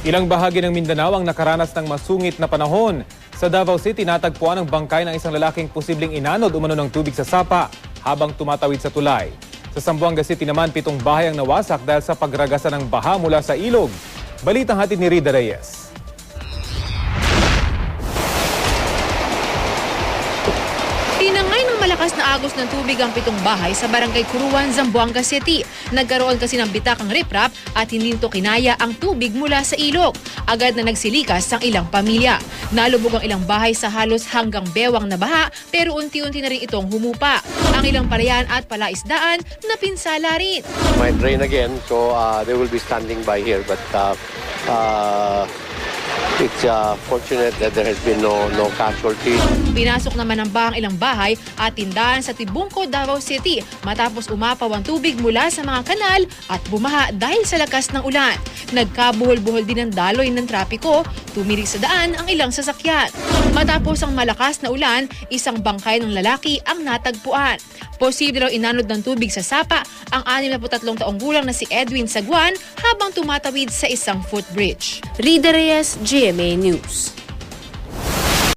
Ilang bahagi ng Mindanao ang nakaranas ng masungit na panahon. Sa Davao City, natagpuan ang bangkay ng isang lalaking posibleng inanod umano ng tubig sa sapa habang tumatawid sa tulay. Sa Zamboanga City naman, 7 bahay ang nawasak dahil sa pagragasan ng baha mula sa ilog. Balitang hatid ni Rida Reyes. Tinangay ng malakas na agos ng tubig ang 7 bahay sa Barangay Curuan, Zamboanga City. Nagkaroon kasi ng bitakang riprap at hindi nito kinaya ang tubig mula sa ilog. Agad na nagsilikas ang ilang pamilya. Nalubog ang ilang bahay sa halos hanggang bewang na baha pero unti-unti na rin itong humupa. Ang ilang palayan at palaisdaan napinsala rin. Might rain again, so they will be standing by here. But it's fortunate that there has been no casualties. Pinasok naman ng bahang ilang bahay at tindahan sa Tibungco, Davao City matapos umapaw ang tubig mula sa mga kanal at bumaha dahil sa lakas ng ulan. Nagkabuhol-buhol din ang daloy ng trapiko, tumirik sa daan ang ilang sasakyan. Matapos ang malakas na ulan, isang bangkay ng lalaki ang natagpuan. Posible raw inanod ng tubig sa sapa ang 63 taong gulang na si Edwin Saguan habang tumatawid sa isang footbridge. Rida Reyes, GMA News.